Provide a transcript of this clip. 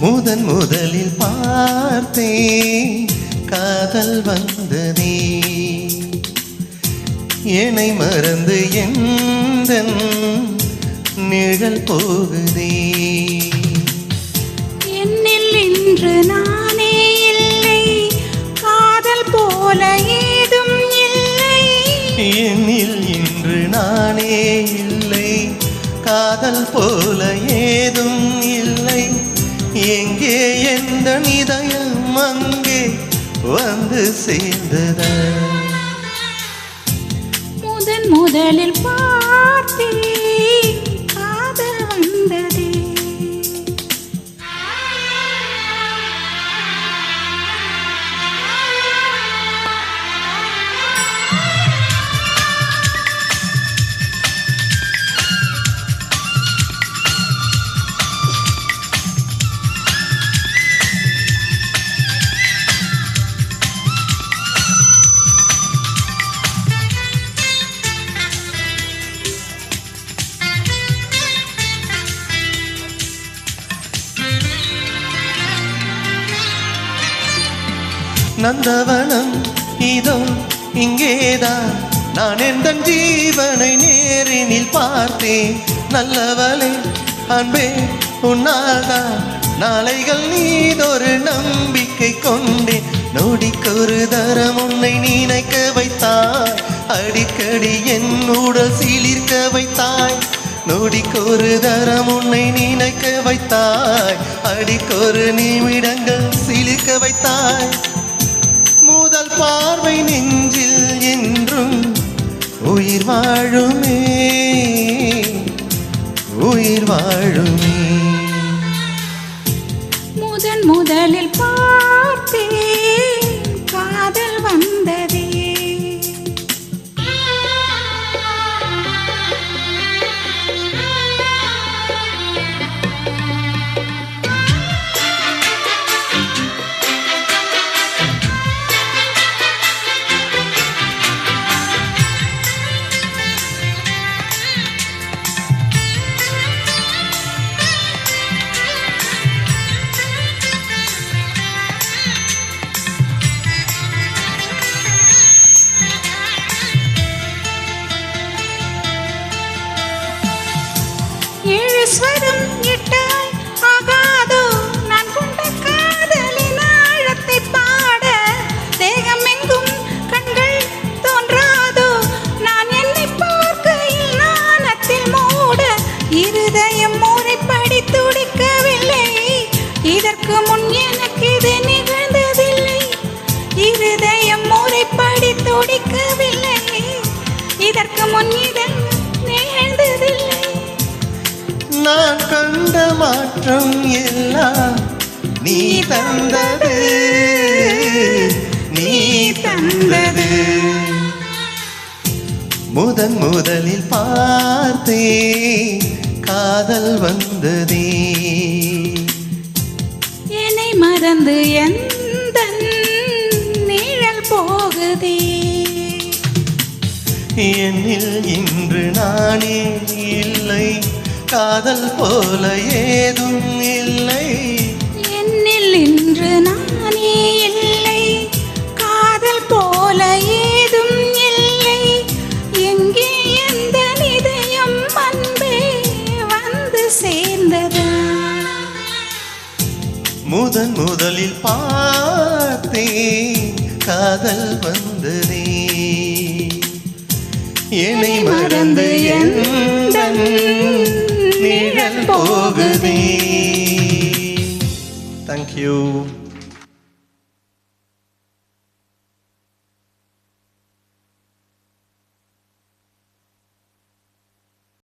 முதலில் பார்த்தேன் காதல் வந்ததே என்னை மறந்து எந்தன் நிழல் போகுதே என்னில் இன்று நானே இல்லை காதல் போல ஏதும் இல்லை என்னில் இன்று நானே இல்லை காதல் போல ஏதும் இல்லை எங்கே எந்த இதயம் அங்கே வந்து சேர்ந்ததா முதலில் பார்த்தேன் காதல் வந்ததே நந்தவனம் இதோ இங்கேதான் நான் எந்த ஜீவனை நேரினில் பார்த்தேன் நல்லவளே அன்பே உன்னால்தான் நாளைகள் நீதொரு நம்பிக்கை கொண்டேன் நொடிக்கொரு தரம் உன்னை நினைக்க வைத்தாய் அடிக்கடி என் உடல் சீலிர்க்க வைத்தாய் நொடிக்கொரு தரம் உன்னை நினைக்க வைத்தாய் அடிக்கொரு நிமிடங்கள் சீலிர்க்க வைத்தாய் முதல் பார்வை நெஞ்சில் என்றும் உயிர் வாழுமே உயிர் வாழுமே முதலில் பார்த்தேன் காதல் வந்ததே ஸ்வரம் இட்டால் ஆகாதோ நான் கொண்ட காதலின் ஆழத்தை பாட தேகம் எங்கும் கண்கள் தோன்றாதோ நான் என்னை பார்க்கையில் நாணத்தில் மூட இருதயம் முறைப்படி துடிக்கவில்லை இதற்கு முன் எனக்கு இது நிகழ்ந்ததில்லை இருதயம் முறைப்படி துடிக்கவில்லை இதற்கு முன் இது நிகழ்ந்ததில்லை நான் கண்ட மாற்றம் எல்லாம் நீ தந்தது நீ தந்தது முதலில் பார்த்தேன் காதல் வந்ததே என்னை மறந்து எந்த நிழல் போகுதே என்னில் இன்று நானே இல்லை காதல் போல ஏதும் இல்லை என்னில் இன்று நானே இல்லை காதல் போல ஏதும் இல்லை எங்கே எந்த இதயம் அன்பே வந்து சேர்ந்ததா முதலில் பார்த்தேன் காதல் வந்ததே என்னை மறந்து எந்த நிழல் போகுதே. Thank you.